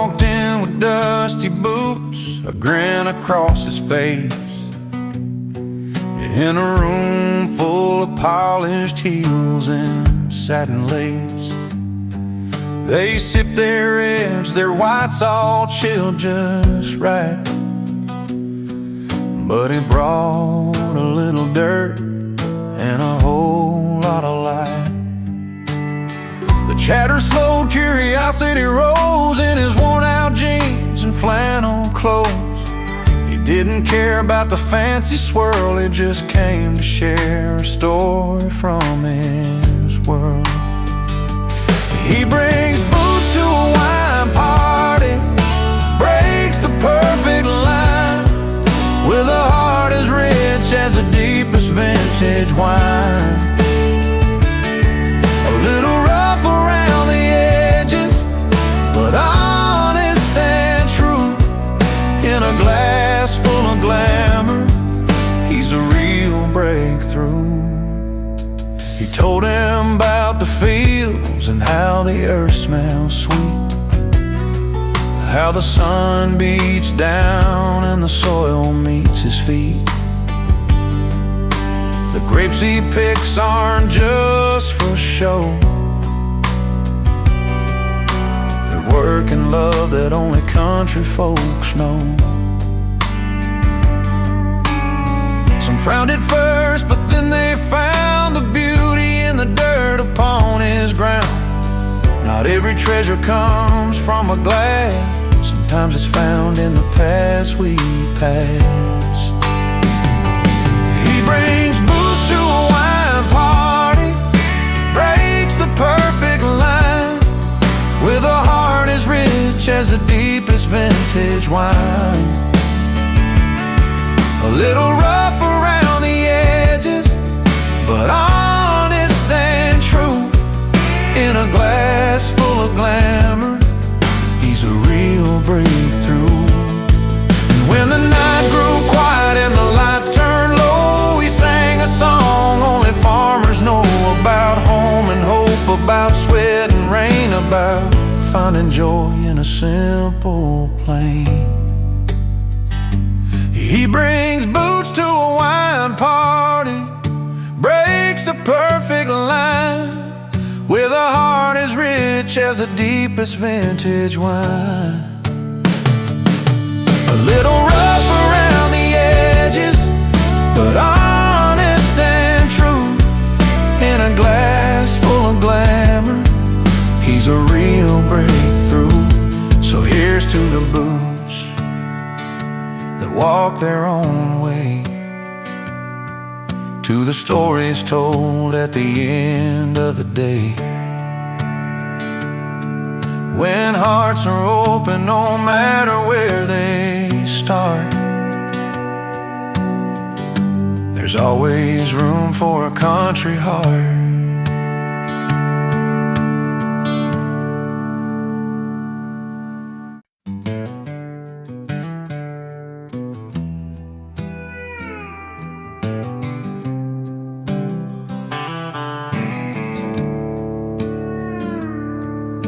walked in with dusty boots, a grin across his face, in a room full of polished heels and satin lace. They sipped their reds, their whites all chilled just right, but he brought a little dirt and a whole lot of light. The chatter slowed, curiosity rose in his worn-out jeans and flannel clothes. He didn't care about the fancy swirl, he just came to share a story from his world. He brings booze to a wine party, breaks the perfect line, with a heart as rich as the deepest vintage wine. A little rough around the edges, but honest and true. In a glass full of glamour, he's a real breakthrough. He told him about the fields and how the earth smells sweet, how the sun beats down and the soil meets his feet. The grapes he picks aren't just for show, they're work and love that only country folks know. Some frowned at first, but then they found the beauty in the dirt upon his ground. Not every treasure comes from a glass, sometimes it's found in the paths we pass. He brings booze to a wine party, breaks the perfect line, with a heart as rich as the deepest vintage wine. A little rough around the edges, but honest and true. In a glass full of glamour, he's a real breakthrough. And when the night grew quiet and the lights turned low, he sang a song only farmers know about home and hope, about sweat and rain, about finding joy in a simple plain. He brings boots to a wine party, breaks a perfect line, with a heart as rich as the deepest vintage wine. A little rough around the edges, but honest and true. In a glass full of glamour, he's a real breakthrough. So here's to the booze that walk their own way, to the stories told at the end of the day. When hearts are open, no matter where they start, there's always room for a country heart.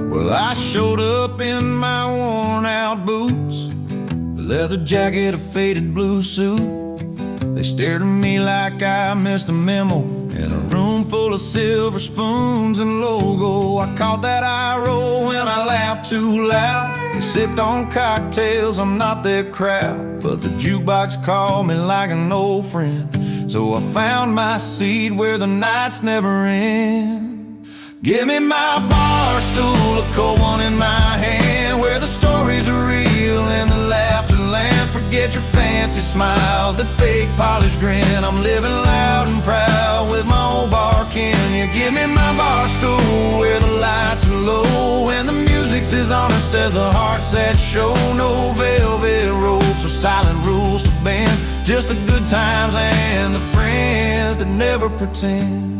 Well, I showed up in my worn-out boots, a leather jacket, a faded blue suit. They stared at me like I missed a memo in a room full of silver spoons and logo. I caught that eye roll when I laughed too loud. They sipped on cocktails, I'm not their crowd, but the jukebox called me like an old friend, so I found my seat where the nights never end. Give me my bar stool, a cold one in my hand, where the stories are real and the laughter lands. Forget your fancy smiles, that fake polished grin. I'm living loud and proud with my old bar kin. You give me my bar stool, where the lights are low and the music's as honest as the hearts that show. No velvet ropes or silent rules to bend, just the good times and the friends that never pretend.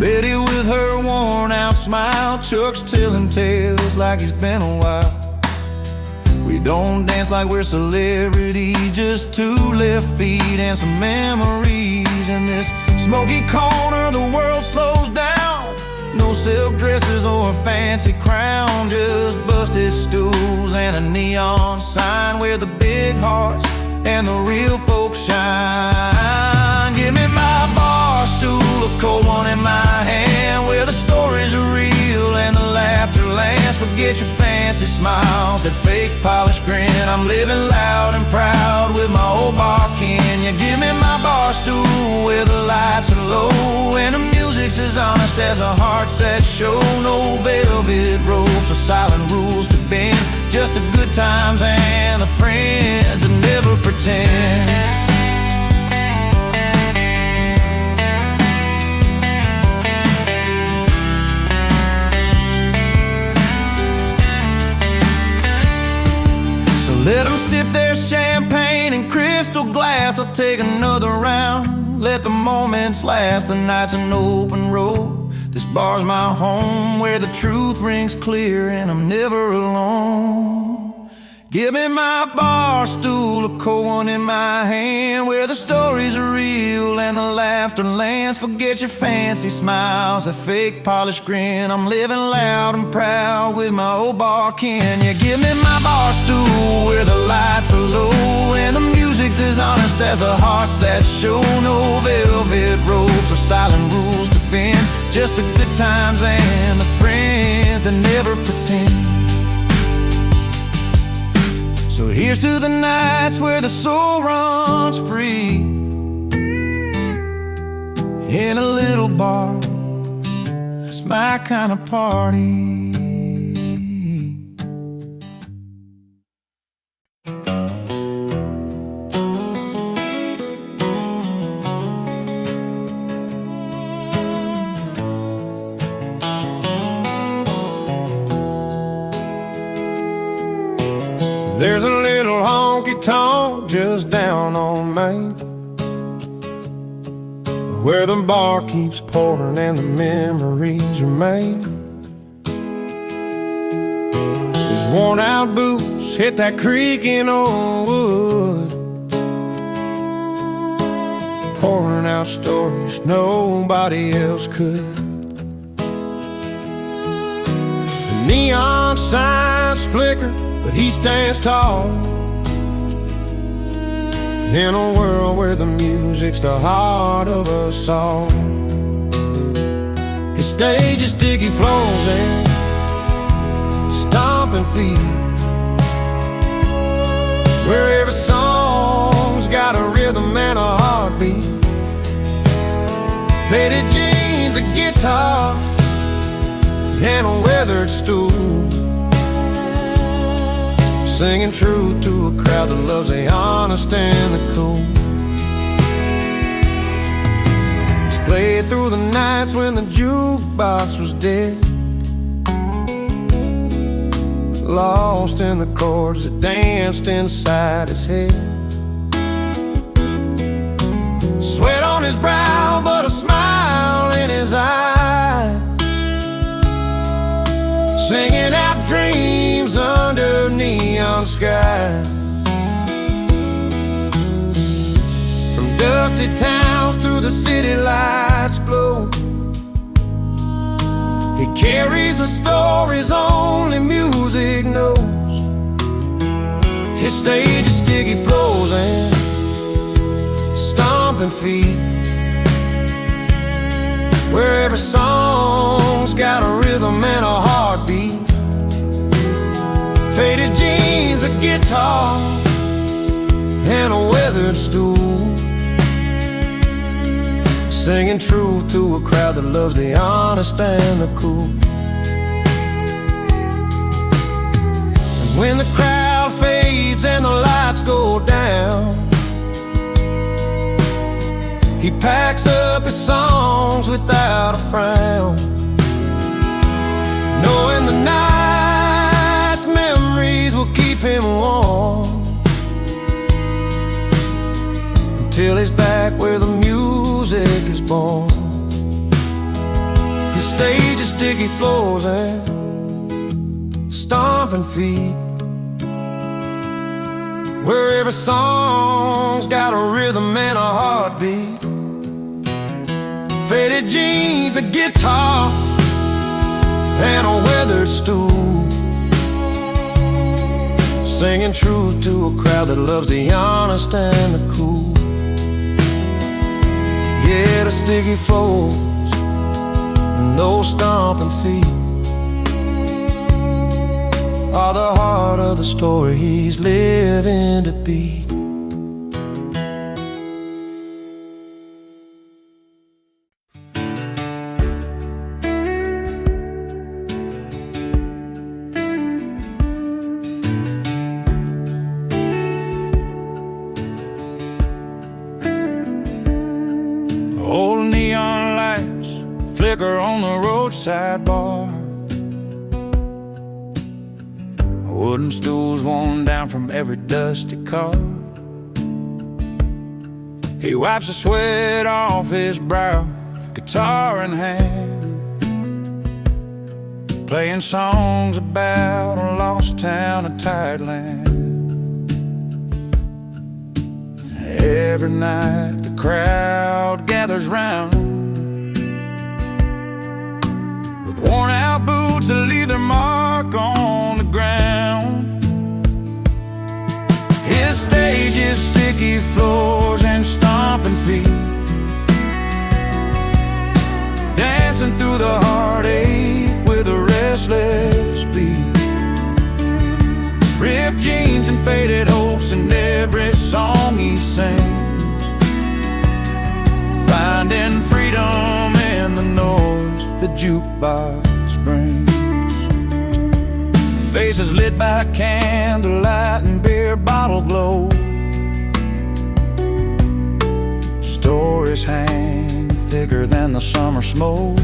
Betty with her worn-out smile, Chuck's telling tales like he's been a while. We don't dance like we're celebrities, just two left feet and some memories. In this smoky corner, the world slows down. No silk dresses or a fancy crown, just busted stools and a neon sign where the big hearts and the real folks shine. Give me my bar stool, a cold one in my hand, where the stories are real and the laughter lands. Forget your fancy smiles, that fake polished grin. I'm living loud and proud with my old bar kin. You give me my bar stool where the lights are low and the music's as honest as a heart's that show. No velvet ropes or silent rules to bend, just the good times and the friends that never pretend. Let them sip their champagne in crystal glass. I'll take another round, let the moments last. The night's an open road, this bar's my home, where the truth rings clear and I'm never alone. Give me my bar stool, a cold one in my hand, where the stories are real and the laughter lands. Forget your fancy smiles, that fake polished grin. I'm living loud and proud with my old bar kin. You give me my bar stool where the lights are low and the music's as honest as the hearts that show. No velvet ropes or silent rules to bend, just the good times and the friends that never pretend. So here's to the nights where the soul runs free, in a little bar, it's my kind of party. There's a little honky-tonk just down on Main, where the bar keeps pouring and the memories remain. His worn-out boots hit that creaking old wood, pouring out stories nobody else could. The neon signs flicker, but he stands tall in a world where the music's the heart of us all. His stage is sticky floors and stomping feet, where every song's got a rhythm and a heartbeat. Faded jeans, a guitar, and a weathered stool, singing truth to a crowd that loves the honest and the cool. He's played through the nights when the jukebox was dead, lost in the chords that danced inside his head. Sweat on his brow, but a smile in his eye, singing out dreams under neon sky. From dusty towns to the city lights glow, he carries the stories only music knows. His stage is sticky floors and stomping feet, where every song's got a rhythm and a heartbeat. Faded jeans, a guitar, and a weathered stool, singing truth to a crowd that loves the honest and the cool. And when the crowd fades and the lights go down, he packs up his songs without a frown, knowing the night's memories will keep him warm, until he's back where the music is born. His stage is sticky floors and stomping feet, where every song's got a rhythm and a heartbeat. Faded jeans, a guitar, and a weathered stool, singing truth to a crowd that loves the honest and the cool. Yeah, the sticky floors and those stomping feet are the heart of the story he's living to beat. Old neon lights flicker on the roadside bar, wooden stools worn down from every dusty car. He wipes the sweat off his brow, guitar in hand, playing songs about a lost town of tideland. Every night the crowd gathers round, with worn out boots that leave their mark on the ground. His stage is sticky floors and stomping feet, dancing through the heartache with a restless beat. Ripped jeans and faded hopes in every song he sings, finding freedom in the noise the jukebox brings. Faces lit by candlelight and beer bottle glow, stories hang thicker than the summer smoke.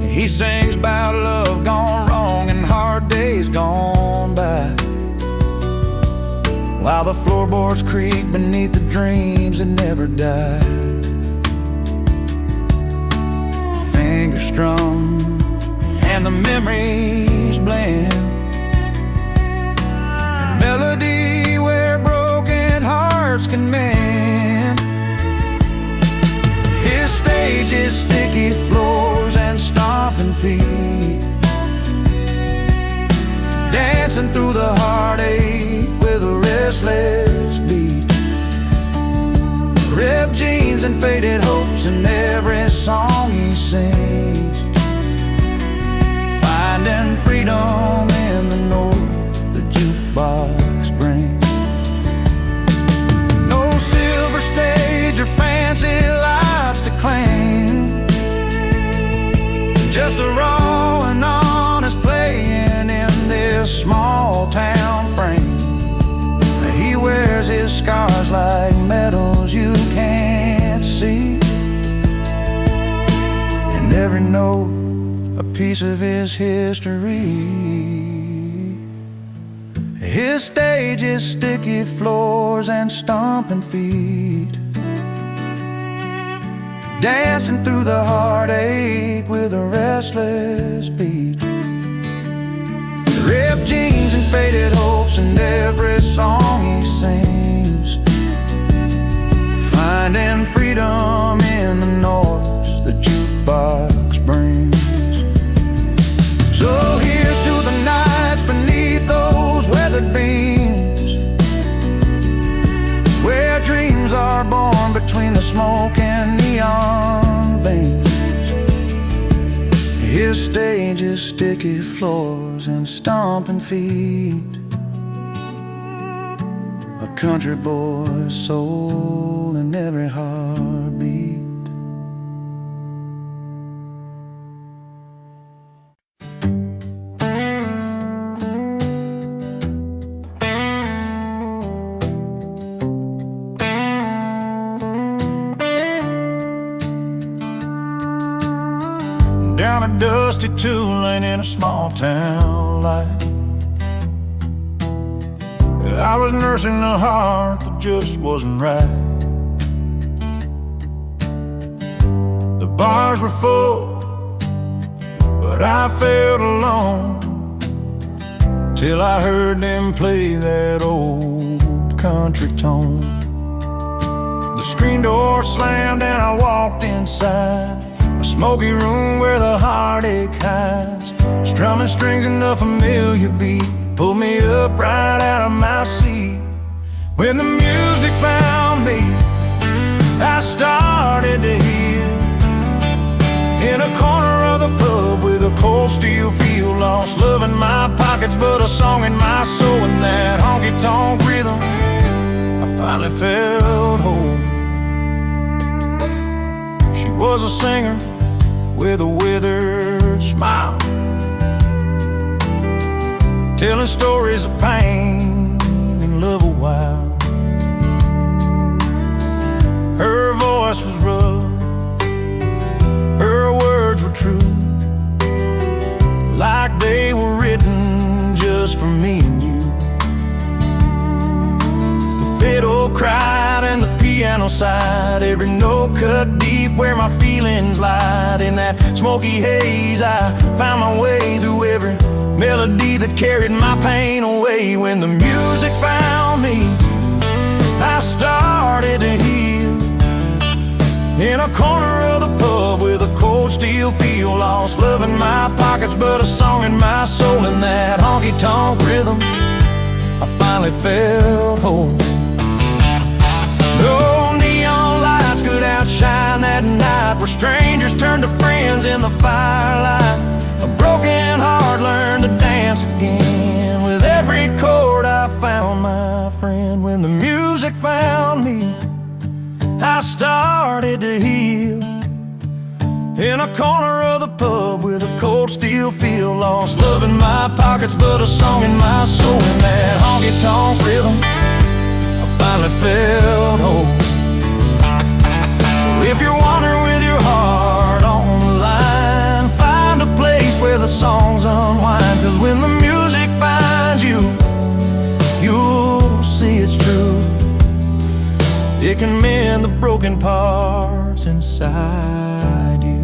He sings about love gone wrong and hard days gone by, while the floorboards creak beneath the dreams that never die. Fingers strum and the memories blend, a melody where broken hearts can mend. His stage is sticky floors and stomping feet, dancing through the heartache with a restless beat. Ripped jeans and faded hopes in every song he sings, finding freedom in the noise the jukebox brings. No silver stage or fancy lights to claim, just a raw and honest playing in this small town frame. He wears his scars like medals you can't see, and every note a piece of his history. His stage is sticky floors and stomping feet, dancing through the heartache with a restless beat. Ripped jeans and faded hopes in every song he sings, finding freedom in the noise the jukebox brings. So here's to the nights beneath those weathered beams, where dreams are born between the smoke and neon beams. His stage is sticky floors and stomping feet, a country boy's soul in every heartbeat. Down a dusty two-lane in a small town life, I was nursing a heart that just wasn't right. The bars were full, but I felt alone, till I heard them play that old country tone. The screen door slammed and I walked inside. A smoky room where the heartache hides, strumming strings in a familiar beat, pulled me up right out of my seat. When the music found me, I started to hear. In a corner of the pub with a cold steel feel, lost love in my pockets but a song in my soul. In that honky-tonk rhythm, I finally felt whole. She was a singer with a withered smile, telling stories of pain and love a while. Her voice was rough, her words were true, like they were written just for me and you. The fiddle cried and the piano sighed, every note cut deep where my feelings lied. In that smoky haze I found my way through every melody that carried my pain away. When the music found me, I started to heal. In a corner of the pub with a cold steel feel, lost love in my pockets but a song in my soul. In that honky-tonk rhythm, I finally felt whole. No neon lights could outshine that night, where strangers turned to friends in the firelight. A broken heart learned to dance again. With every chord I found my friend. When the music found me, I started to heal. In a corner of the pub with a cold steel feel, lost love in my pockets but a song in my soul. In that honky-tonk rhythm, I finally felt whole. So if you're wandering with your heart on the line, find a place where the songs unwind. 'Cause when the music finds you, you'll see it's true. It can mend the broken parts inside you.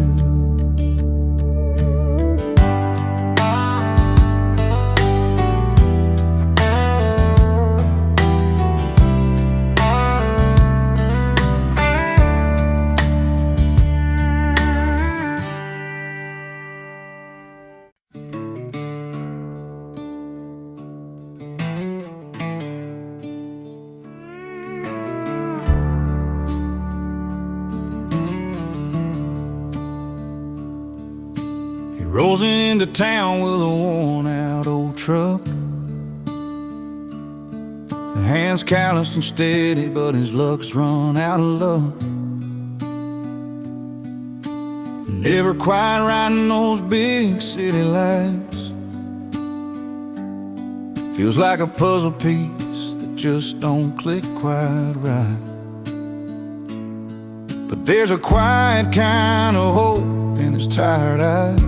Rolls into town with a worn-out old truck, the hands calloused and steady, but his luck's run out of luck. Never quite riding those big city lights, feels like a puzzle piece that just don't click quite right. But there's a quiet kind of hope in his tired eyes,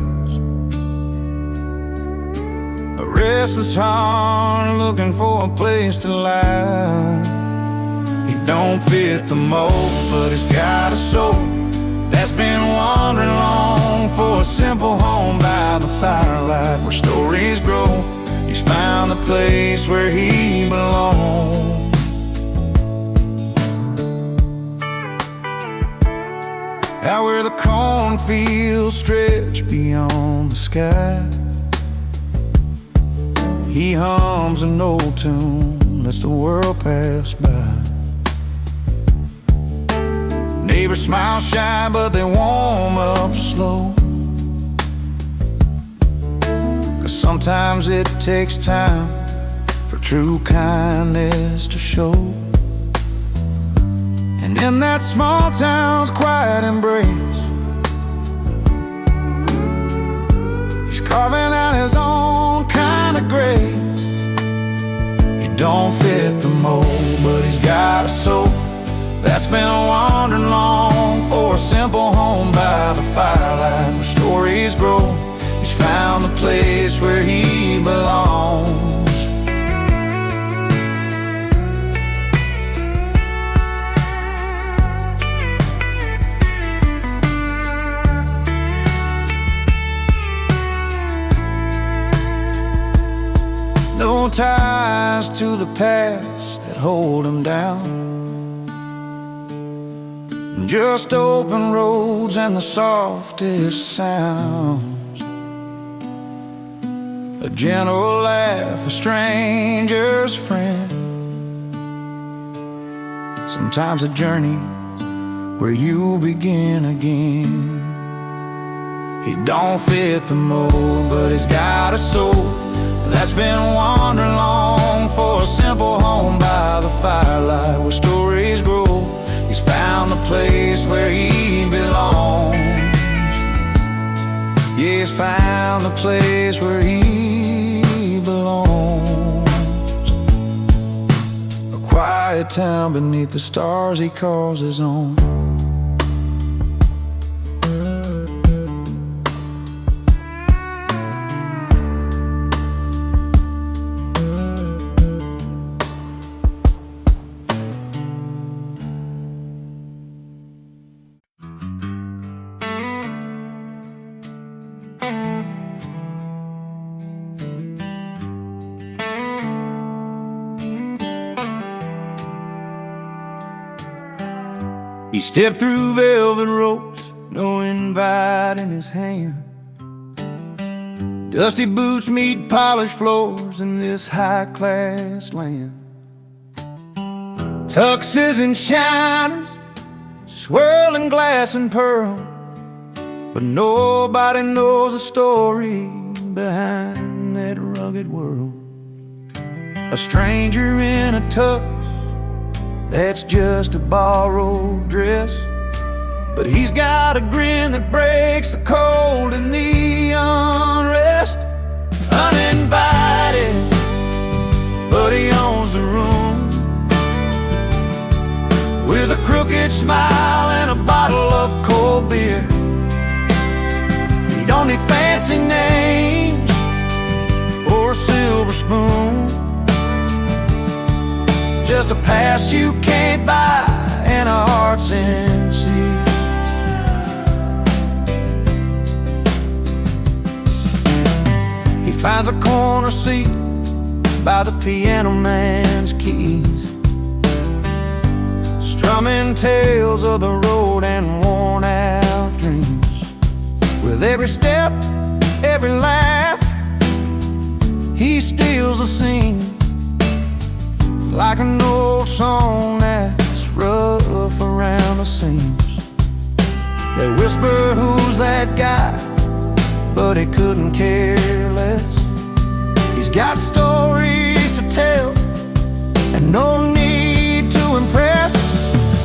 a restless heart looking for a place to lie. He don't fit the mold, but he's got a soul that's been wandering long for a simple home by the firelight where stories grow. He's found the place where he belongs. Out where the cornfields stretch beyond the sky, he hums an old tune, lets the world pass by. Neighbors smile shy, but they warm up slow, 'cause sometimes it takes time for true kindness to show. And in that small town's quiet embrace, he's carving out his own kind of grace. He don't fit the mold, but he's got a soul that's been wandering long for a simple home by the firelight where stories grow. He's found the place where he belongs. No ties to the past that hold him down, Just open roads and the softest sounds, a gentle laugh, a stranger's friend. Sometimes a journey where you begin again. He don't fit the mold, but he's got a soul that's been wandering long for a simple home by the firelight where stories grow. He's found the place where he belongs. Yeah, he's found the place where he belongs. A quiet town beneath the stars he calls his own. He stepped through velvet ropes, no invite in his hand. Dusty boots meet polished floors in this high-class land. Tuxes and shiners, swirling glass and pearl, but nobody knows the story behind that rugged world. A stranger in a tux that's just a borrowed dress, but he's got a grin that breaks the cold and the unrest. Uninvited, but he owns the room, with a crooked smile and a bottle of cold beer. He don't need fancy names or a silver spoon, just a past you can't buy and a heart sincere. He finds a corner seat by the piano man's keys, strumming tales of the road and worn out dreams. With every step, every laugh, he steals a scene, like an old song that's rough around the seams. They whisper, who's that guy? But he couldn't care less. He's got stories to tell and no need to impress.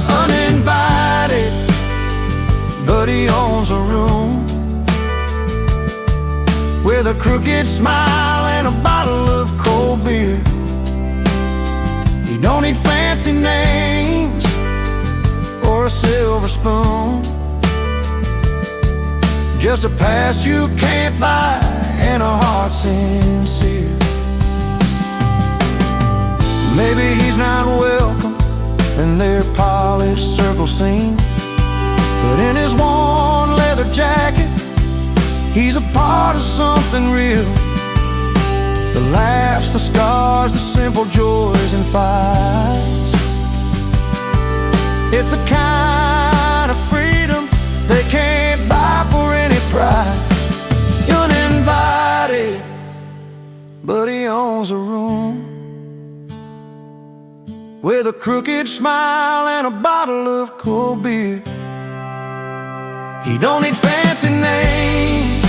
Uninvited, but he owns a room, with a crooked smile and a bottle of cold beer. You don't need fancy names or a silver spoon, just a past you can't buy and a heart sincere. Maybe he's not welcome in their polished circle scene, but in his worn leather jacket, he's a part of something real. The laughs, the scars, the simple joys and fights. It's the kind of freedom they can't buy for any price. Uninvited, but he owns a room, with a crooked smile and a bottle of cold beer. He don't need fancy names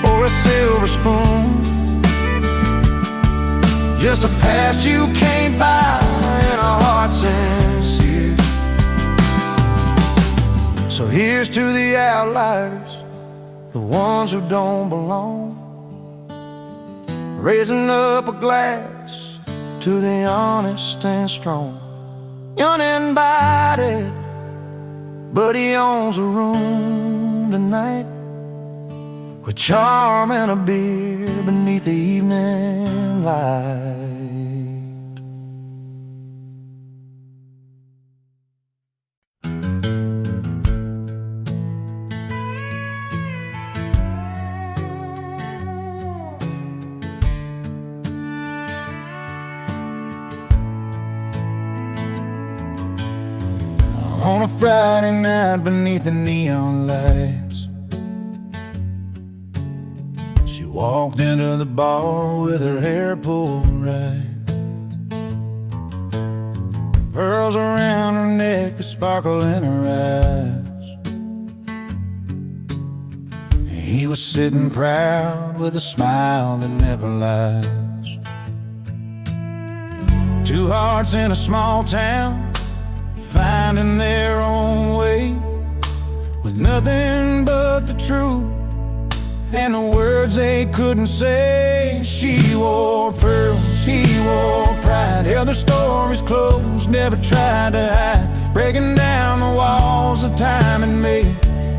or a silver spoon, just a past you can't buy and a heart sincere. So here's to the outliers, the ones who don't belong, raising up a glass to the honest and strong. Uninvited, but he owns a room tonight, with charm and a beer beneath the evening light. On a Friday night beneath the neon lights, she walked into the bar with her hair pulled right, pearls around her neck, a sparkle in her eyes. He was sitting proud with a smile that never lies. Two hearts in a small town, finding their own way, with nothing but the truth and the words they couldn't say. She wore pearls, he wore pride, held their stories close, never tried to hide, breaking down the walls of time and made.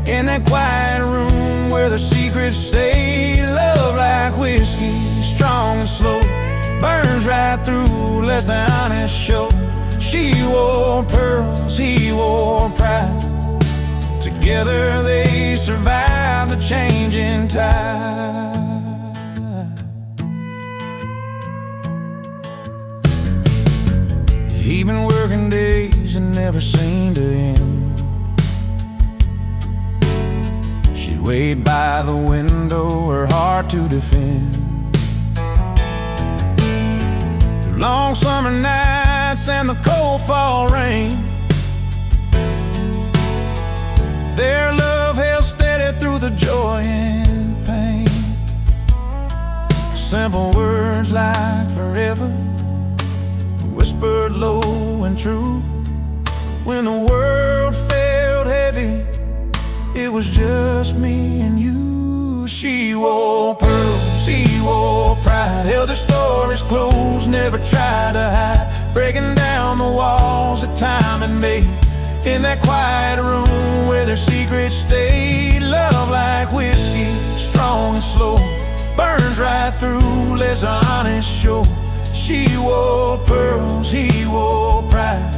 In that quiet room where the secrets stayed, love like whiskey, strong and slow, burns right through, lets the honest show. She wore pearls, he wore pride, together they survived the changing tide. He'd been working days and never seemed to end. She'd wait by the window, her heart to defend. Through long summer nights and the cold fall rain, their love held steady through the joy and pain. Simple words like forever, whispered low and true. When the world felt heavy, it was just me and you. She wore pearls, he wore pride, held their stories close, never tried to hide, breaking down the walls that time had made. In that quiet room where their secrets stayed, love like whiskey, strong and slow, burns right through, lets the honest show. She wore pearls, he wore pride,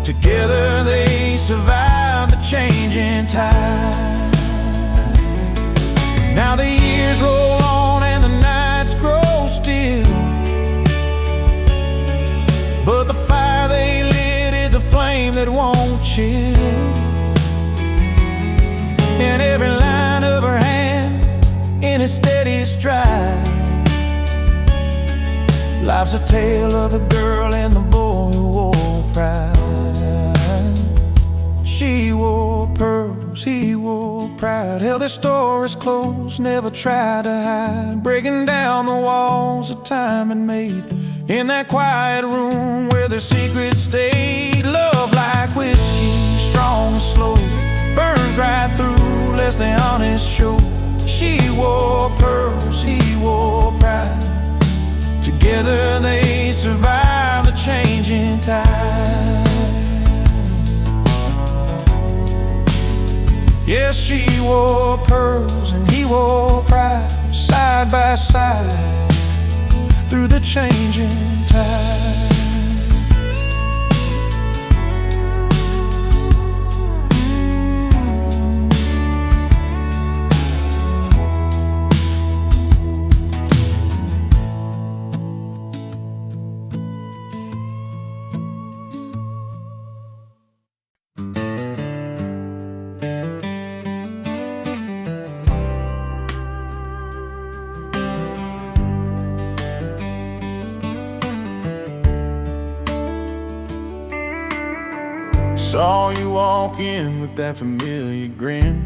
together they survived the changing tide. Now the years roll on and the nights grow still, but the fire they lit is a flame that won't chill. And every line of her hand in a steady stride, life's a tale of the girl and the boy who wore pride. She wore pearls, he wore pride, held their stories close, never tried to hide, breaking down the walls that time had made. In that quiet room where their secrets stayed, love like whiskey, strong and slow, burns right through, lets the honest show. She wore pearls, he wore pride, together they survived the changing tide. Yes, she wore pearls and he wore pride, side by side through the changing tide. Saw you walk in with that familiar grin,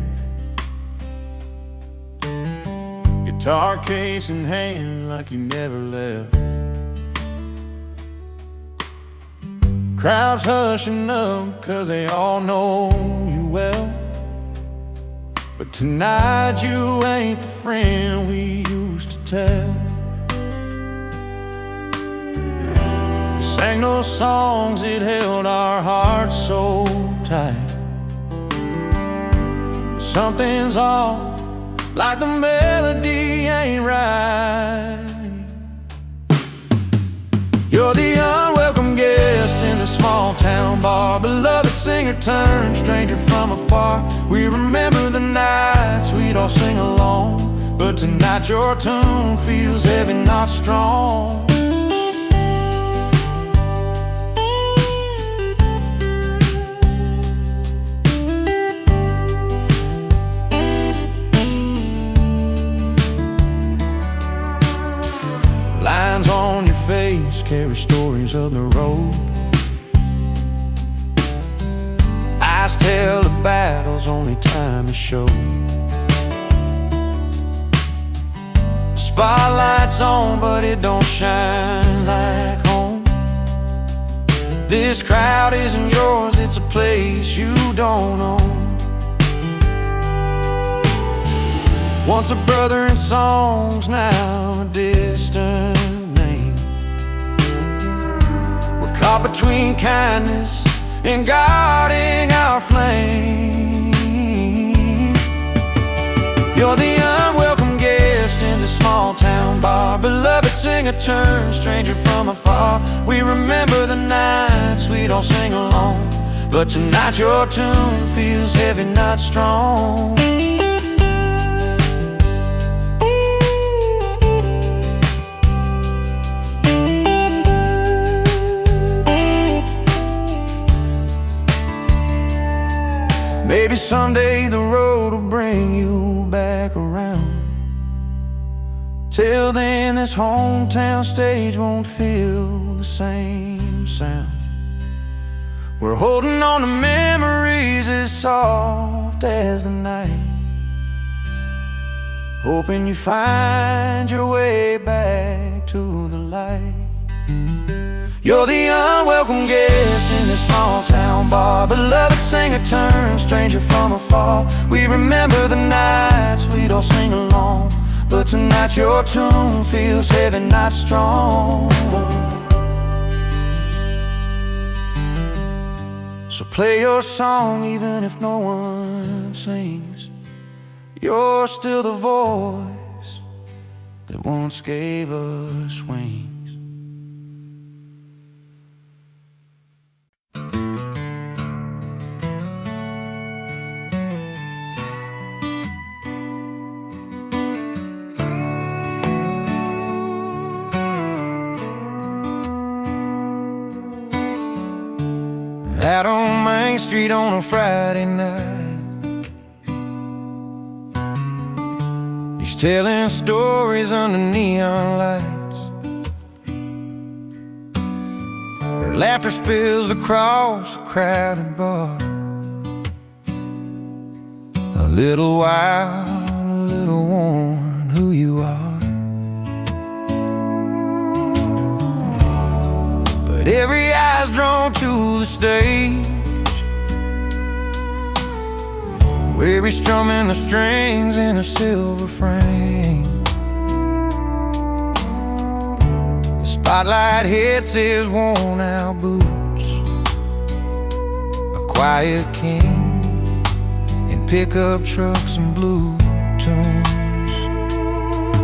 guitar case in hand like you never left. Crowds hushing up 'cause they all know you well, but tonight you ain't the friend we used to tell. Sang those songs that held our hearts so tight. Something's off, like the melody ain't right. You're the unwelcome guest in the small town bar, beloved singer turned stranger from afar. We remember the nights we'd all sing along, but tonight your tune feels heavy, not strong. carry stories of the road. Eyes tell the battles only time has shown. Spotlight's on, but it don't shine like home. This crowd isn't yours, it's a place you don't own. Once a brother in songs, now a distant name. We're caught between kindness and guarding our flame. You're the unwelcome guest in the small town bar, beloved singer turned stranger from afar. We remember the nights we'd all sing along, but tonight your tune feels heavy, not strong. Maybe someday the road will bring you back around. Till then this hometown stage won't feel the same sound. We're holding on to memories as soft as the night, hoping you find your way back to the light. You're the unwelcome guest in this small town bar, beloved singer turned stranger from afar. We remember the nights we'd all sing along, but tonight your tune feels heavy, not strong. So play your song even if no one sings. You're still the voice that once gave us wings. Out on Main Street on a Friday night, he's telling stories under neon lights. Her laughter spills across a crowded bar. A little wild, a little worn, who you are. But every eye's drawn to the stage, where he's strumming the strings in a silver frame. The spotlight hits his worn out boots, a quiet king in pickup trucks and blue tunes.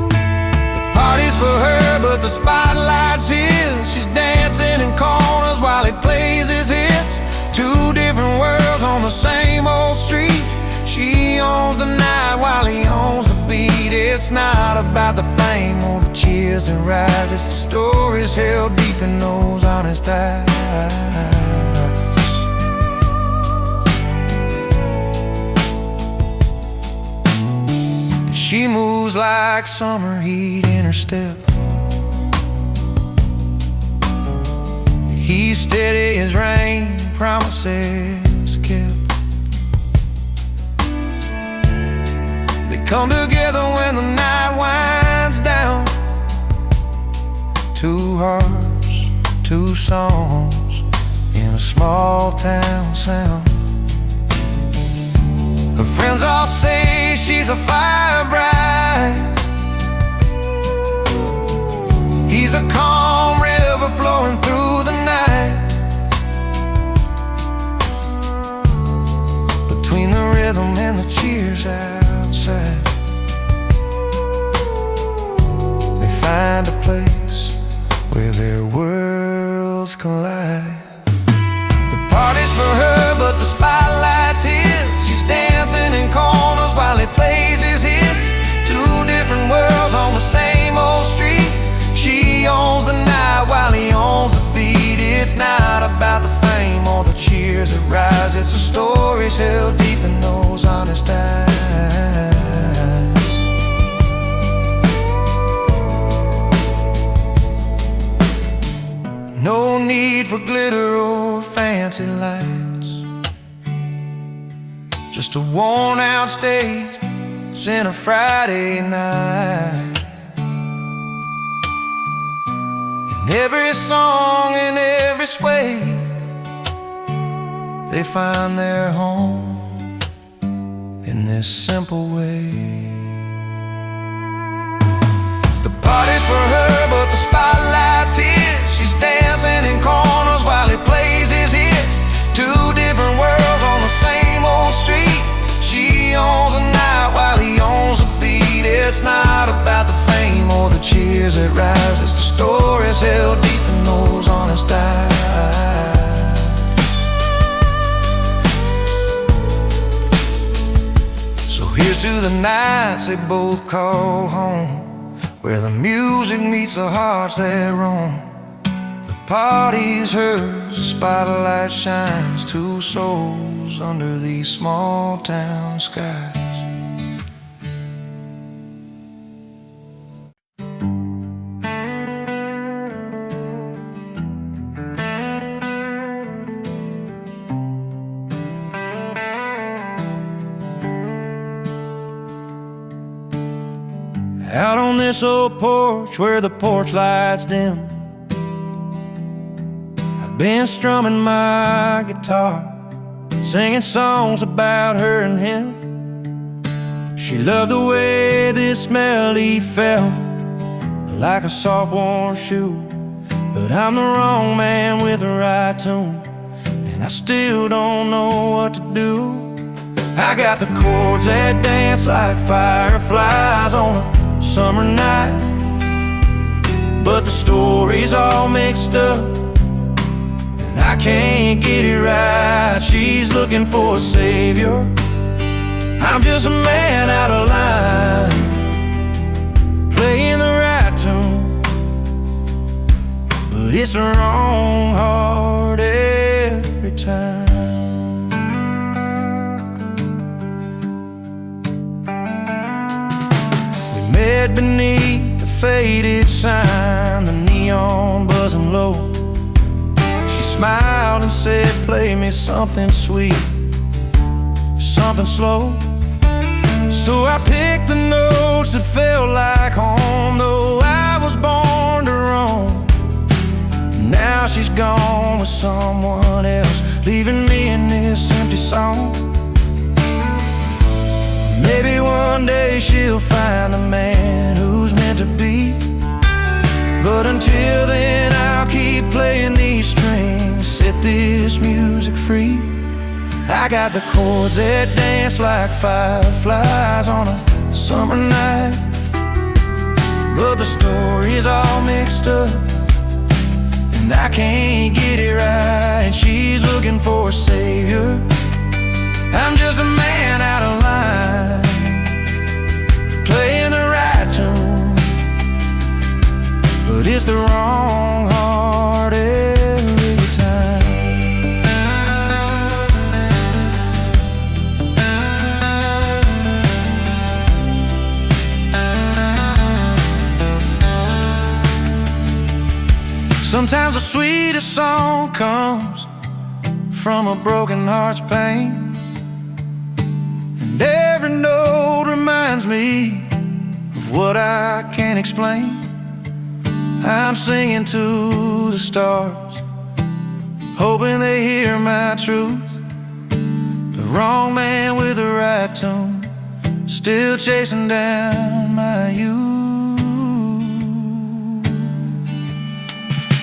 The party's for her, but the spotlight's his. She's dancing in corners while he plays his hits. Two different worlds on the same old street. She owns the night while he owns the beat. It's not about the fame or the cheers that rise, it's the stories held deep in those honest eyes. She moves like summer heat in her step. He's steady as rain, promises kept. They come together when the night winds down. Two hearts, two songs in a small town sound. Her friends all say she's a fire bride. He's a calm river flowing through the night. Between the rhythm and the cheers outside, they find a place where their worlds collide. The party's for her, but the spotlight's his. She's dancing in corners while he plays his hits. Two different worlds on the same old street. She owns the night while he owns the beat. It's not about the fame or the cheers that rise, it's the stories held deep in those honest eyes. need for glitter or fancy lights. Just a worn-out stage and a Friday night. In every song and every sway, they find their home in this simple way. The party's for her, but the spotlight's his. She's dancing in corners while he plays his hits. Two different worlds on the same old street. She owns the night while he owns the beat. It's not about the fame or the cheers that rise. It's the stories held deep in those honest eyes. So here's to the nights they both call home, where the music meets the hearts that roam. The party's hers, the spotlight shines. Two souls under these small town skies. Out on this old porch where the porch lights dim, I've been strumming my guitar, singing songs about her and him. She loved the way this melody felt, like a soft warm shoe. But I'm the wrong man with the right tune, and I still don't know what to do. I got the chords that dance like fireflies on a summer night, but the story's all mixed up, and I can't get it right. She's looking for a savior, I'm just a man out of line, playing the right tune, but it's the wrong heart every time. Met beneath the faded sign, the neon buzzing low. She smiled and said, play me something sweet, something slow. So I picked the notes that felt like home, though I was born to roam. Now she's gone with someone else, leaving me in this empty song. Maybe one day she'll find the man who's meant to be, but until then I'll keep playing these strings, set this music free. I got the chords that dance like fireflies on a summer night, but the story's all mixed up, and I can't get it right. She's looking for a savior, I'm just a man out of line, playing the right tune, but it's the wrong heart every time. Sometimes the sweetest song comes from a broken heart's pain, and every note reminds me of what I can't explain. I'm singing to the stars, hoping they hear my truth. The wrong man with the right tune, still chasing down my youth.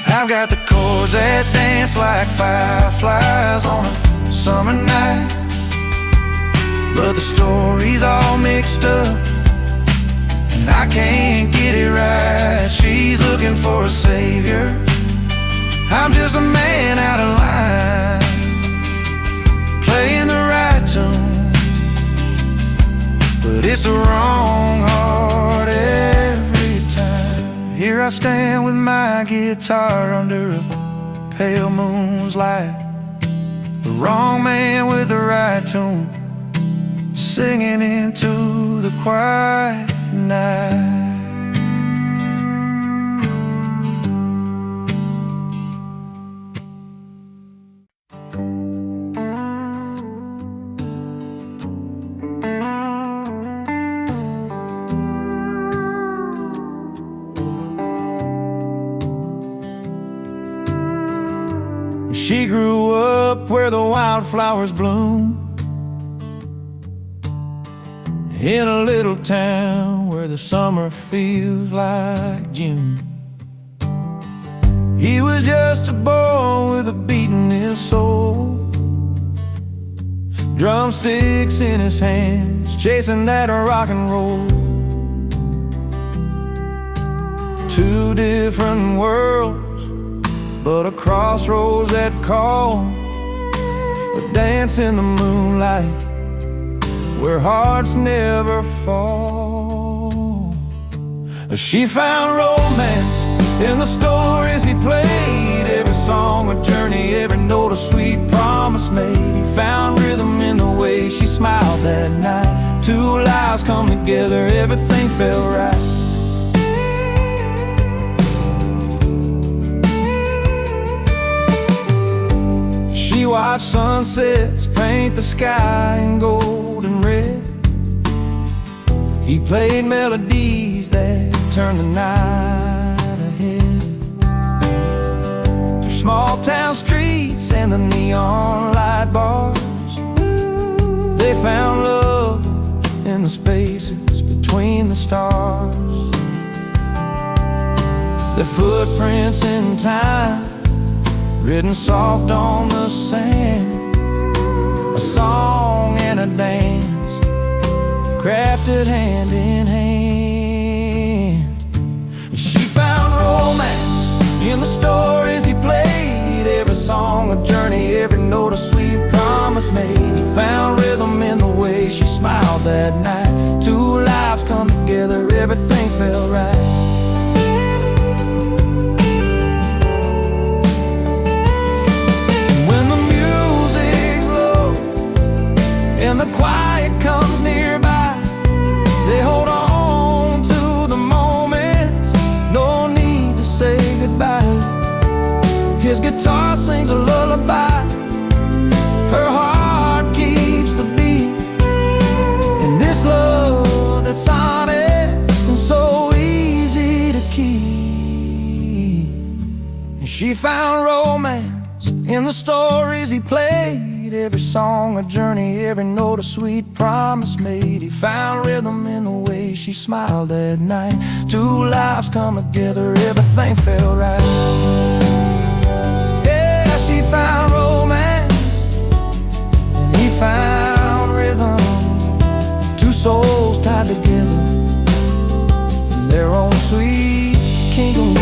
I've got the chords that dance like fireflies on a summer night, but the story's all mixed up, and I can't get it right. She's looking for a savior, I'm just a man out of line, playing the right tune, but it's the wrong heart every time. Here I stand with my guitar under a pale moon's light, the wrong man with the right tune, singing into the quiet night. She grew up where the wildflowers bloom, in a little town where the summer feels like June. He was just a boy with a beat in his soul, drumsticks in his hands, chasing that rock and roll. Two different worlds, but a crossroads that call. A dance in the moonlight where hearts never fall. She found romance in the stories he played, every song a journey, every note a sweet promise made. He found rhythm in the way she smiled that night. Two lives come together, everything felt right. She watched sunsets paint the sky in gold and red. He played melodies that turned the night ahead. Through small town streets and the neon light bars, they found love in the spaces between the stars. Their footprints in time, written soft on the sand. A song and a dance, crafted hand in hand. She found romance in the stories he played, every song a journey, every note a sweet promise made. He found rhythm in the way she smiled that night. Two lives come together, everything felt right. And the quiet comes nearby, they hold on to the moments, no need to say goodbye. His guitar sings a lullaby, her heart keeps the beat. And this love that's honest and so easy to keep. And she found romance in the stories he played, every song a journey, every note a sweet promise made. He found rhythm in the way she smiled that night. Two lives come together, everything felt right. Yeah, she found romance and he found rhythm. Two souls tied together in their own sweet kingdom.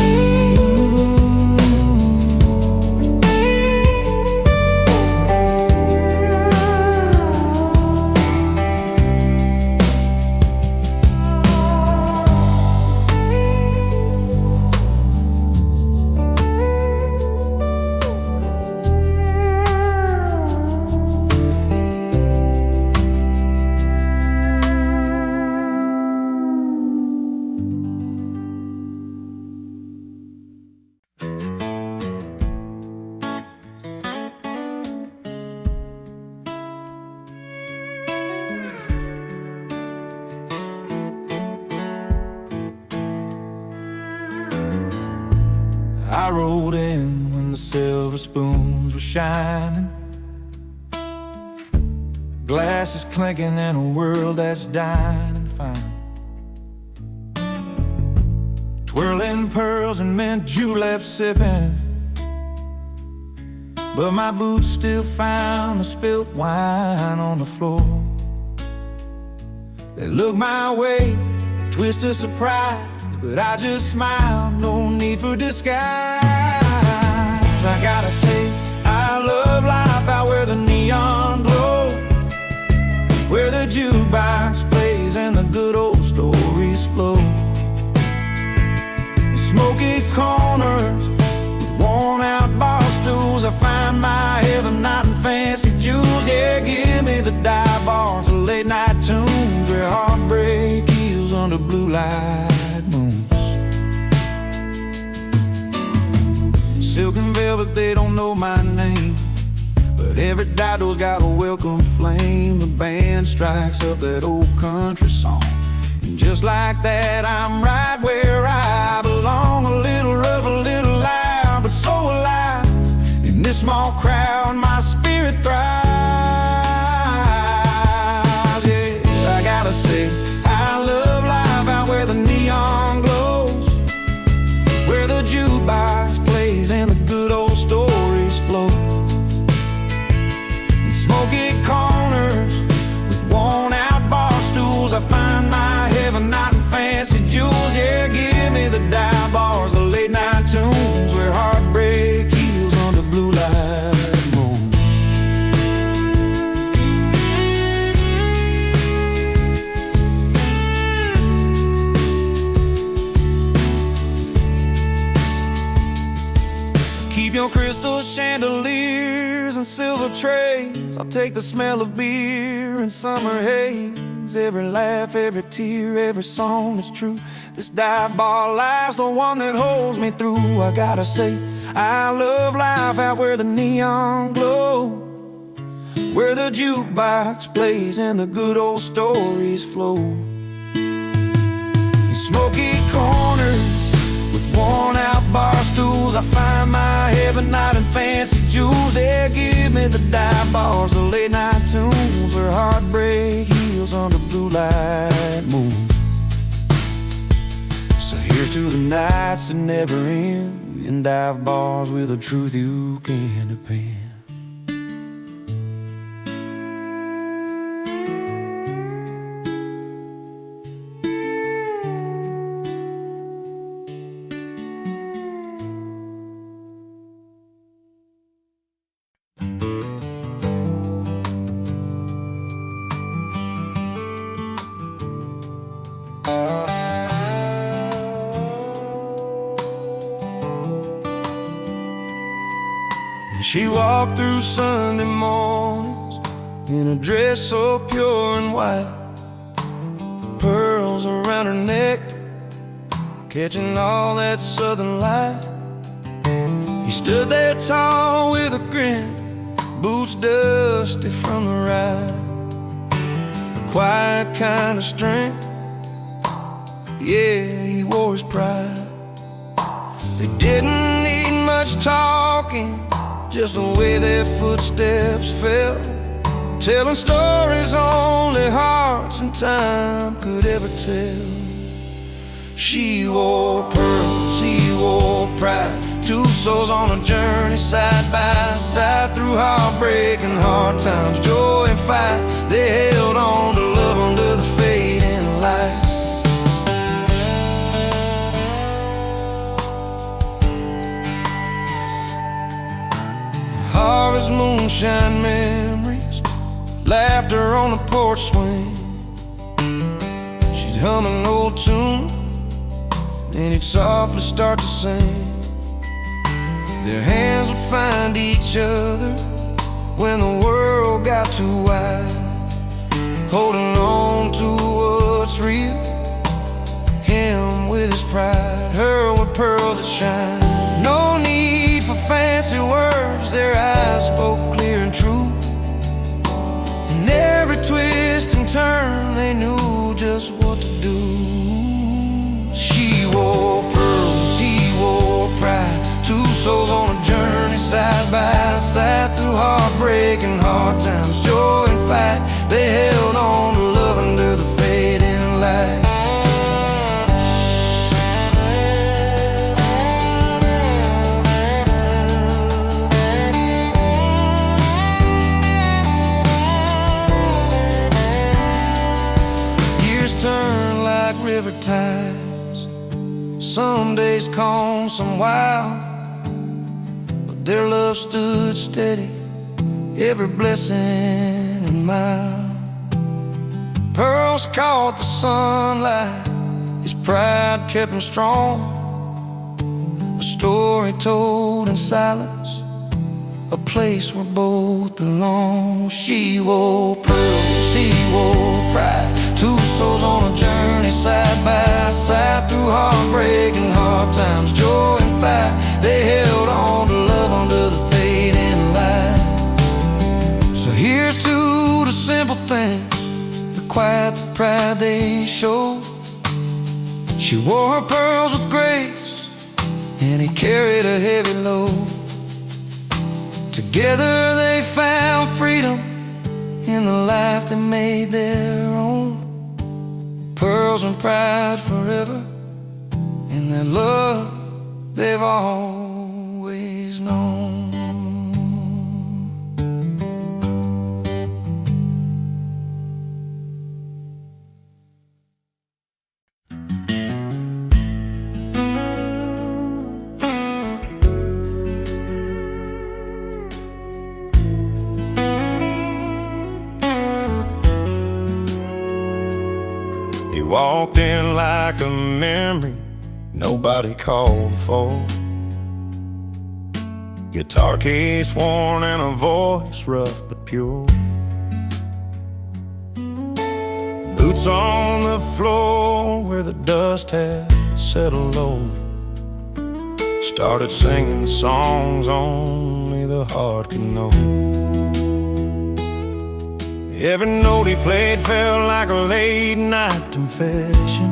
I rolled in when the silver spoons were shining, glasses clinking in a world that's dying and fine. Twirling pearls and mint juleps sipping, but my boots still found the spilt wine on the floor. They looked my way, twist of surprise, but I just smiled, no need for disguise. I gotta say, I love life out where the neon glow, where the jukebox plays and the good old stories flow. In smoky corners with worn out bar stools, I find my heaven not in fancy jewels. Yeah, give me the dive bars, the late night tunes, where heartbreak heals under blue light moons. Silk and velvet, they don't know my name, but every dido's got a welcome flame. The band strikes up that old country song, and just like that, I'm right where I belong. A little rough, a little loud, but so alive in this small silver trays. I'll take the smell of beer and summer haze. Every laugh, every tear, every song that's true. This dive bar life's the one that holds me through. I gotta say, I love life out where the neon glow, where the jukebox plays and the good old stories flow. In smoky corners with worn out bar stools, I find my heaven not in fancy jewels. Yeah, give me the dive bars, the late night tunes, where heartbreak heals under blue light moon. So here's to the nights that never end, in dive bars with a truth you can depend. She walked through Sunday mornings in a dress so pure and white, pearls around her neck, catching all that southern light. He stood there tall with a grin, boots dusty from the ride, a quiet kind of strength, yeah, he wore his pride. They didn't need much talking, just the way their footsteps fell, telling stories only hearts and time could ever tell. She wore pearls, he wore pride, two souls on a journey side by side, through heartbreak and hard times, joy and fight. They held on to love under the fading light. Harvest moonshine memories, laughter on the porch swing. She'd hum an old tune, then he'd softly start to sing. Their hands would find each other when the world got too wide, holding on to what's real, him with his pride, her with pearls that shine. No need for fancy words, their eyes spoke clear and true. In every twist and turn, they knew just what to do. She wore pearls, he wore pride, two souls on a journey side by side, through heartbreak and hard times, joy and fight. They held on to love under the fading light. Turn like river tides, some days calm, some wild, but their love stood steady, every blessing and mile. Pearls caught the sunlight, his pride kept him strong, a story told in silence, a place where both belong. She wore pearls, he wore pride, two souls on a journey side by side, through heartbreak and hard times, joy and fight. They held on to love under the fading light. So here's to the simple things, the quiet, the pride they showed. She wore her pearls with grace, and he carried a heavy load. Together they found freedom in the life they made their own. Pearls and pride forever, in that love they've always known. He walked in like a memory nobody called for. Guitar case worn and a voice rough but pure. Boots on the floor where the dust had settled low. Started singing songs only the heart could know. Every note he played felt like a late night confession.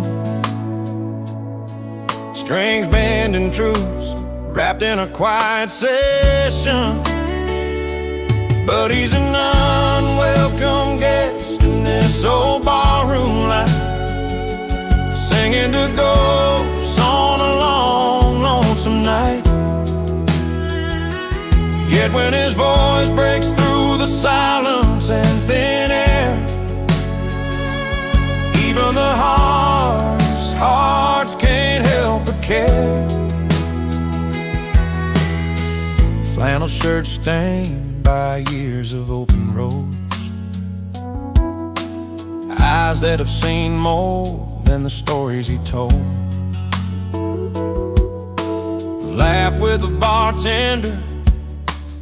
Strings bending truths wrapped in a quiet session. But he's an unwelcome guest in this old barroom life, singing to ghosts on a long, lonesome night. Yet when his voice breaks through the silence and thin air, even the hardest hearts can't help but care. Flannel shirt stained by years of open roads, eyes that have seen more than the stories he told. Laughed with the bartender,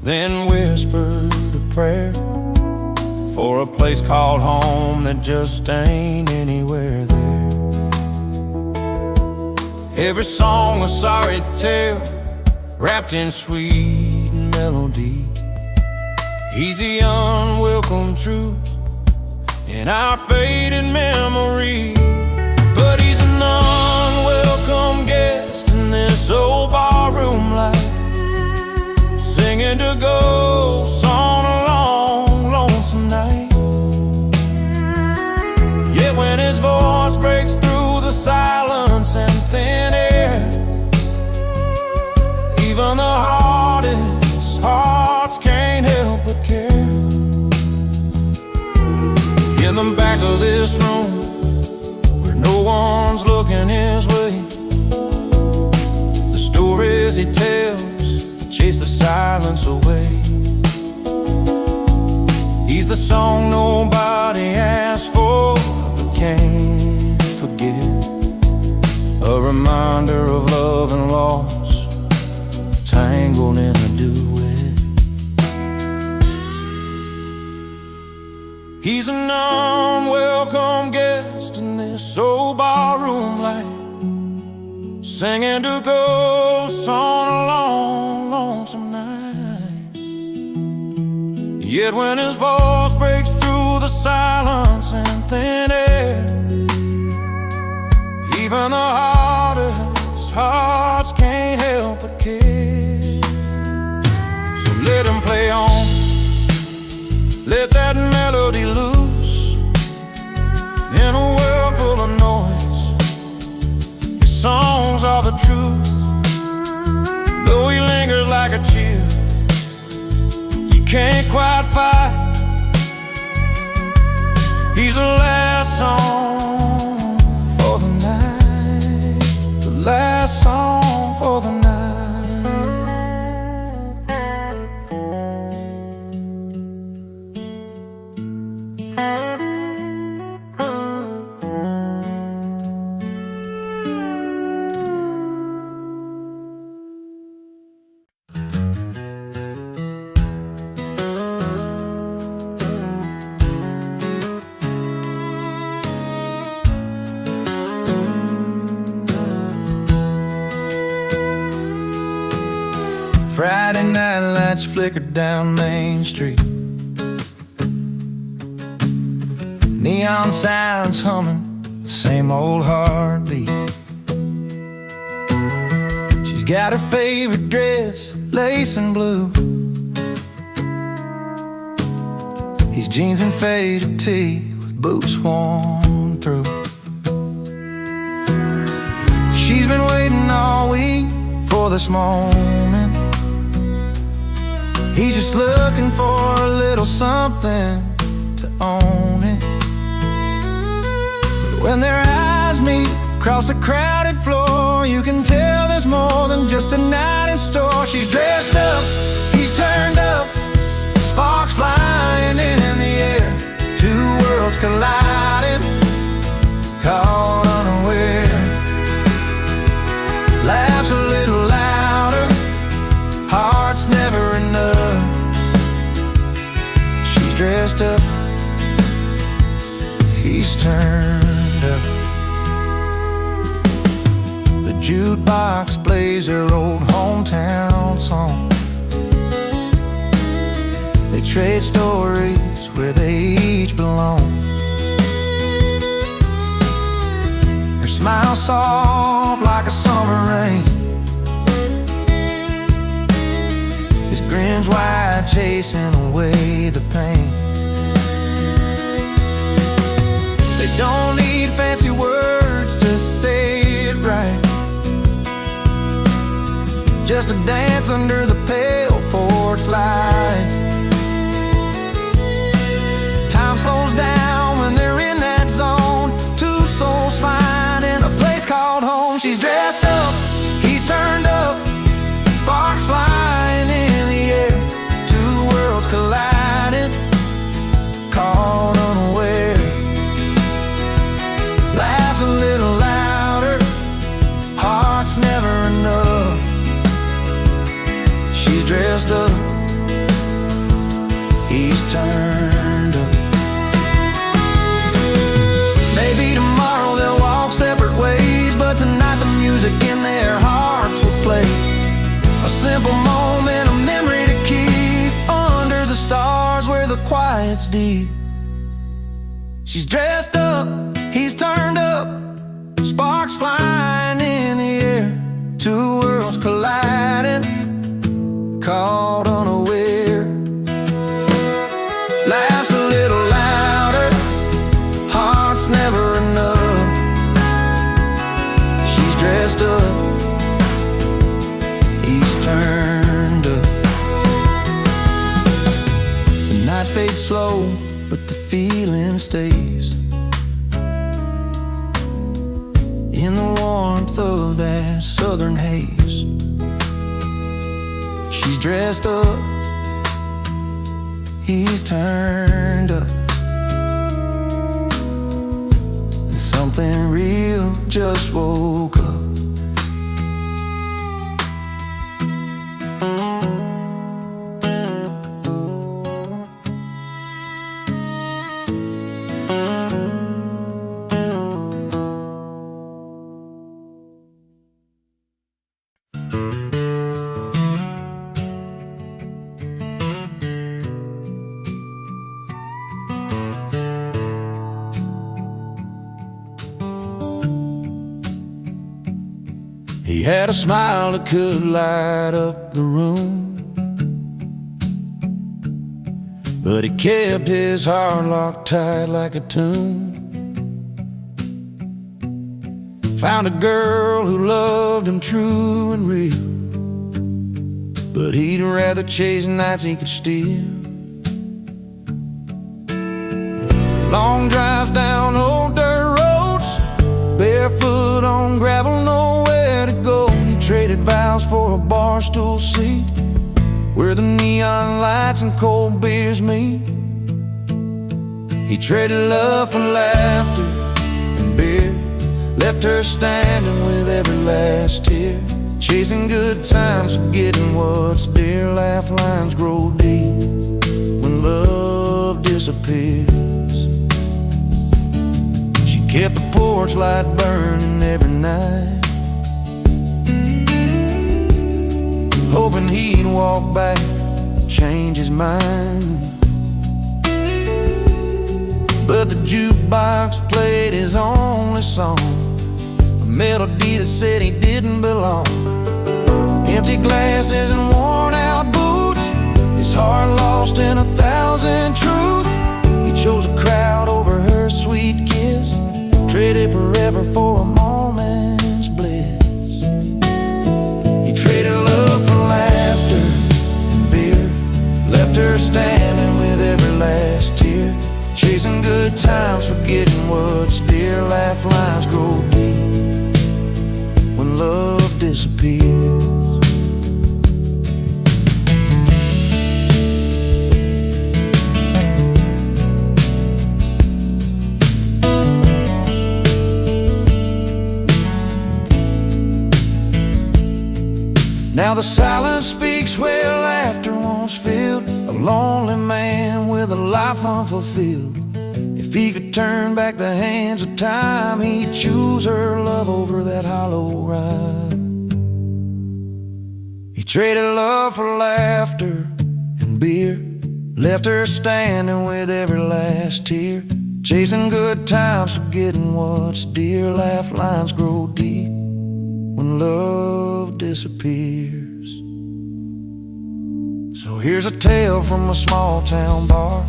then whispered a prayer for a place called home that just ain't anywhere there. Every song a sorry tale wrapped in sweet melody. He's the unwelcome truth in our faded memory. But he's an unwelcome guest in this old barroom life, singing to ghosts on a long, lonesome night. Yet when his voice breaks through the silence and thin air, even the hardest hearts can't help but care. In the back of this room, where no one's looking his way, the stories he tells chase the silence away. He's the song nobody asked for but can't forget, a reminder of love and loss tangled in a duet. He's an unwelcome guest in this old barroom life, singing to ghosts on a long, lonesome night. Yet when his voice breaks through the silence and thin air, even the hardest hearts can't help but care. So let him play on, let that melody loose. In a world full of noise, his songs are the truth. Though he lingers like a chill you can't quite fight, he's the last song for the night, the last song for the night. Friday night lights flickered down Main Street, neon signs humming, same old heartbeat. She's got her favorite dress, lace and blue. He's jeans and faded tee with boots worn through. She's been waiting all week for this moment. He's just looking for a little something to own it. But when their eyes meet across the crowded floor, you can tell there's more than just a night in store. She's dressed up, he's turned up, sparks flying in the air. Two worlds colliding, caught unaware. Laughs a little louder, hearts never turned up. The jukebox plays their old hometown song. They trade stories where they each belong. Her smile soft like a summer rain. His grin's wide, chasing away the pain. They don't need fancy words to say it right. Just a dance under the pale porch light. Time slows down when they're in that zone. Two souls find in a place called home. She's dressed up, he's turned up. Sparks flying in the air. Two worlds colliding, caught unaware. Laughs a little louder, heart's never enough. She's dressed up, he's turned up. Maybe tomorrow they'll walk separate ways, but tonight the music in their hearts will play. A simple moment, a memory to keep under the stars where the quiet's deep. She's dressed up, he's turned up. Sparks flying in the air. Two worlds colliding, caught unaware. Laughs a little louder, heart's never enough. She's dressed up, he's turned up. The night fades slow, but the feeling stays. In the warmth of that southern haze. She's dressed up, he's turned up. And something real just woke up. He had a smile that could light up the room, but he kept his heart locked tight like a tomb. Found a girl who loved him true and real, but he'd rather chase nights he could steal. Long drives down old dirt roads, barefoot on gravel, nowhere to go. He traded vows for a bar stool seat where the neon lights and cold beers meet. He traded love for laughter and beer, left her standing with every last tear. Chasing good times, forgetting what's dear. Laugh lines grow deep when love disappears. She kept the porch light burning every night, hoping he'd walk back, change his mind. But the jukebox played his only song, a melody that said he didn't belong. Empty glasses and worn out boots, his heart lost in 1,000 truths. He chose a crowd over her sweet kiss, traded forever for a moment's bliss. He traded love for laughter and beer, left her standing with every last tear. Chasing good times, forgetting what's dear. Laugh lines grow deep when love disappears. Now the silence speaks where laughter once filled, a lonely man with a life unfulfilled. If If he could turn back the hands of time, he'd choose her love over that hollow rhyme. He traded love for laughter and beer, left her standing with every last tear, chasing good times, forgetting what's dear. Laugh lines grow deep when love disappears. So here's a tale from a small town bar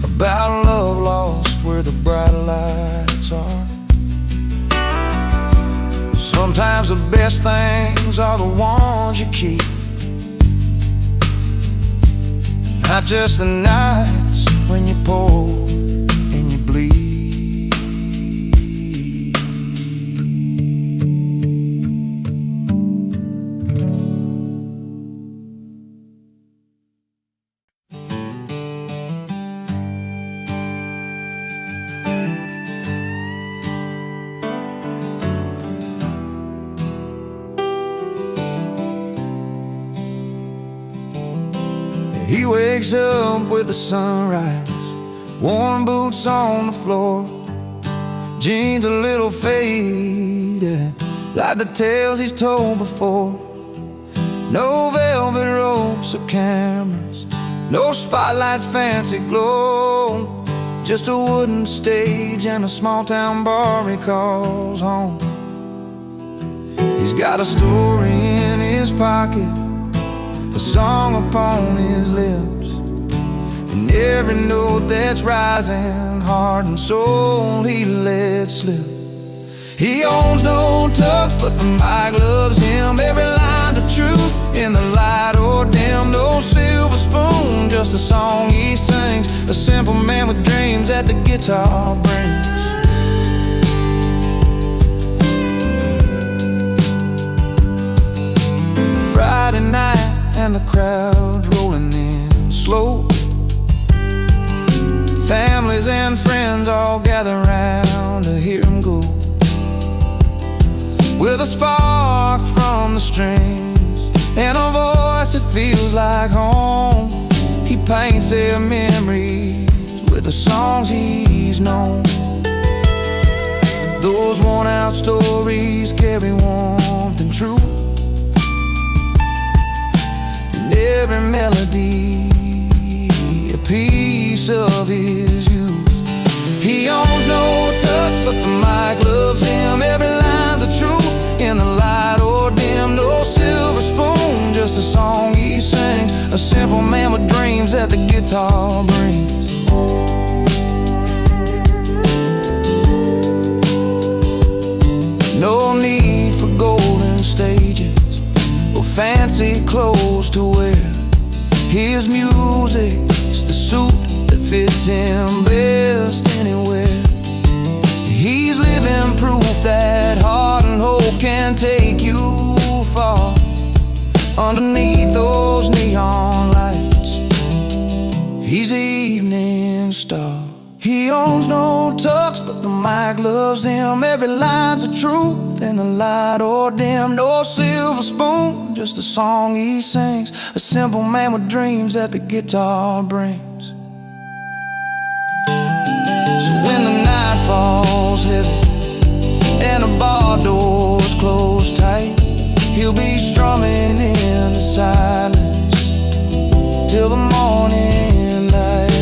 about love lost where the bright lights are. Sometimes the best things are the ones you keep, not just the nights when you pour and you bleed. He wakes up with the sunrise, warm boots on the floor, jeans a little faded, like the tales he's told before. No velvet ropes or cameras, no spotlights, fancy glow, just a wooden stage and a small town bar he calls home. He's got a story in his pocket, a song upon his lips, and every note that's rising, heart and soul, he lets slip. He owns no tux, but the mic loves him. Every line's a truth in the light or dim. No silver spoon, just a song he sings. A simple man with dreams that the guitar brings. Friday night and the crowd's rolling in slow. Families and friends all gather round to hear him go. With a spark from the strings and a voice that feels like home, he paints their memories with the songs he's known. Those worn-out stories carry warmth and truth, every melody a piece of his youth. He owns no touch, but the mic loves him. Every line's a truth in the light or dim. No silver spoon, just a song he sings. A simple man with dreams that the guitar brings. No need for golden stages or fancy clothes to wear. His music's the suit that fits him best anywhere. He's living proof that heart and hope can take you far. Underneath those neon lights, he's the evening star. He owns no tux, but the mic loves him. Every line's a truth in the light or dim. No silver spoon, just a song he sings. A simple man with dreams that the guitar brings. So when the night falls heavy and the bar doors close tight, he'll be strumming in the silence till the morning light.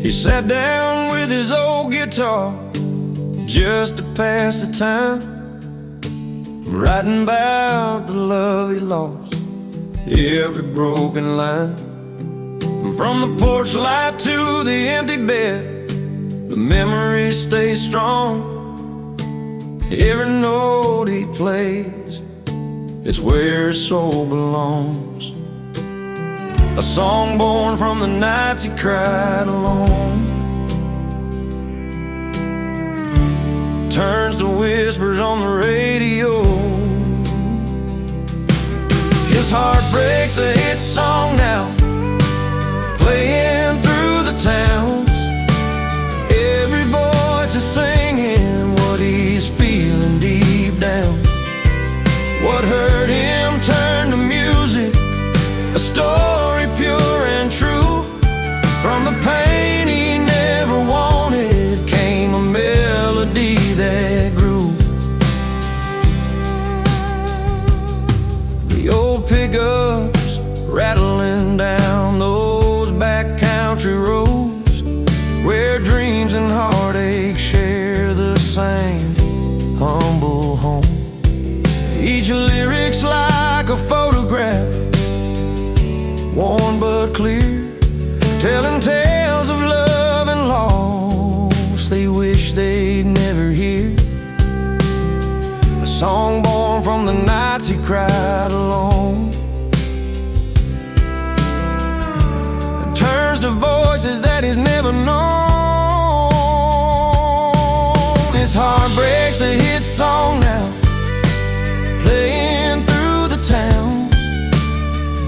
He sat down with his old guitar just to pass the time, writing about the love he lost, every broken line. From the porch light to the empty bed, the memories stay strong. Every note he plays, it's where his soul belongs. a song born from the nights he cried alone. Turns to whispers on the radio. His heart breaks, a hit song now, playing through the towns. Every voice is singing what he's feeling deep down. What hurt him turned to music, a story pure and true. From the pain he never wanted came a melody that grew. The old pickups rattling down those backcountry roads, where dreams and heartache share the same humble home. Each lyric's like a photograph, worn but clear, telling tales of love and loss they wish they'd never hear. A song born from the nights he cried alone, and turns to voices that he's never known. His heart breaks, a hit song now, playing through the towns.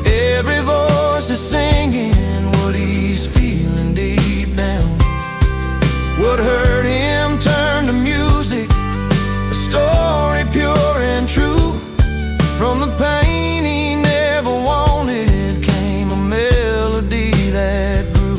Every voice is singing what he's feeling deep down. What hurt him turned to music, a story pure and true. From the pain he never wanted came a melody that grew.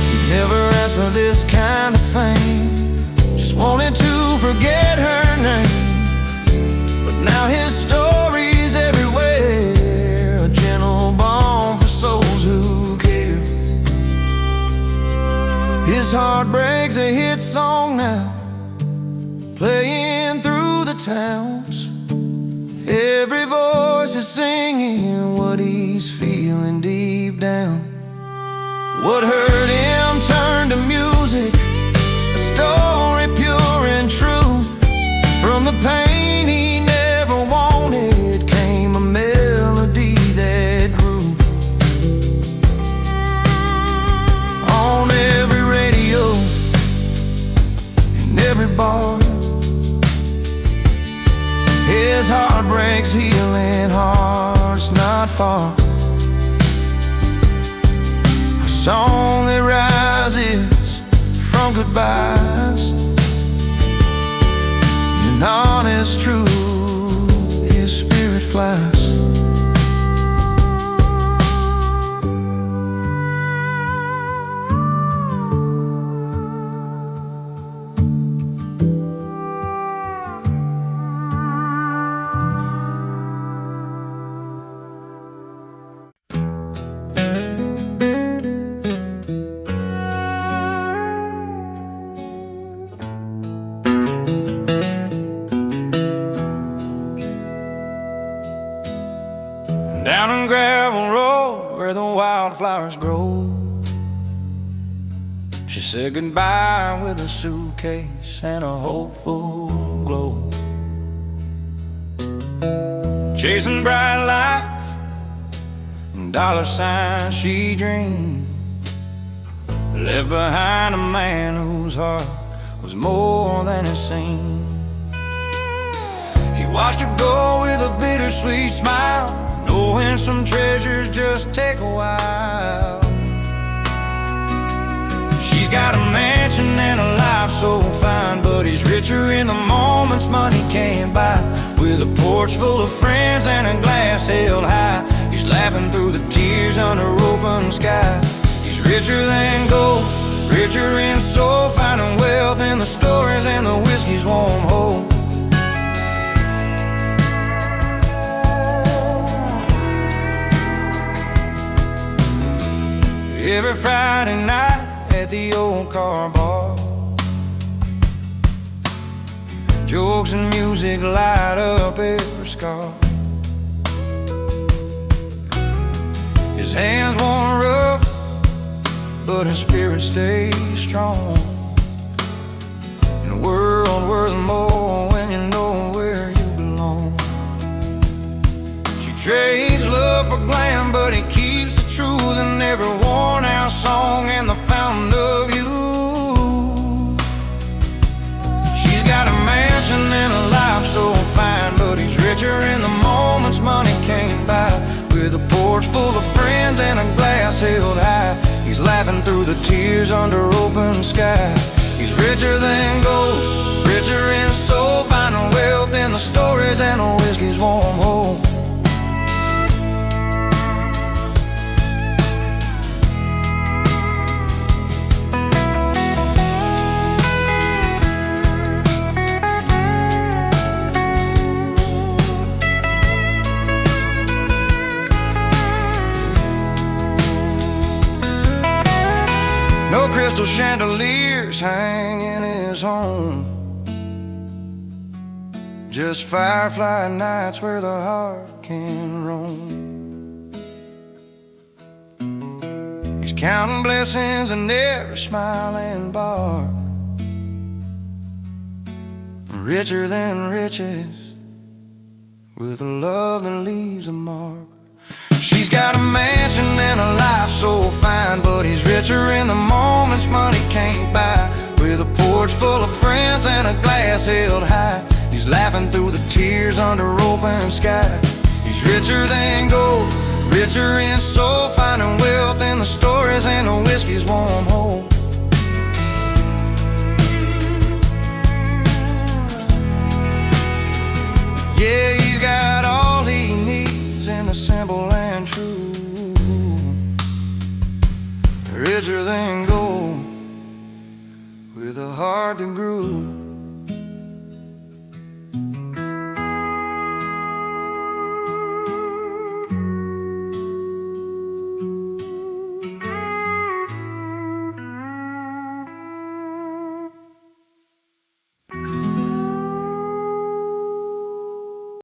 He never asked for this kind of fame, just wanted to forget her name. But now his story's everywhere, a gentle balm for souls who care. His heart breaks, a hit song now, playing through the towns. Every voice is singing what he's feeling deep down. What hurt him turned to music, a story pure and true. From the pain he never wanted came a melody that grew. On every radio, in every bar, his heart breaks, healing hearts not far. A song that rises from goodbyes, and honest truth, his spirit flies. Down a gravel road where the wildflowers grow, she said goodbye with a suitcase and a hopeful glow. Chasing bright lights and dollar signs she dreamed, left behind a man whose heart was more than it seemed. He watched her go with a bittersweet smile, knowing some treasures just take a while. She's got a mansion and a life so fine, but he's richer in the moments money can't buy. With a porch full of friends and a glass held high, he's laughing through the tears under open sky. He's richer than gold, richer in soul, finding wealth in the stories and the whiskey's warm hold. Every Friday night at the old car bar, jokes and music light up every scar. His hands worn rough, but his spirit stays strong. In a world worth more when you know where you belong. singing every worn-out song and the fountain of youth. She's got a mansion and a life so fine, but he's richer in the moments money can't buy. With a porch full of friends and a glass held high, he's laughing through the tears under open sky. He's richer than gold, richer in soul, finding wealth in the stories and the whiskey's warm hole. No crystal chandeliers hang in his home, just firefly nights where the heart can roam. He's counting blessings in every smiling bar, richer than riches, with a love that leaves a mark. She's got a mansion and a life so fine, but he's richer in the moments money can't buy. With a porch full of friends and a glass held high, he's laughing through the tears under open sky. He's richer than gold, richer in soul, finding wealth in the stories and the whiskey's warm hole. Yeah, he's got all he needs in the simple and true. Richer than gold, with a heart that grew.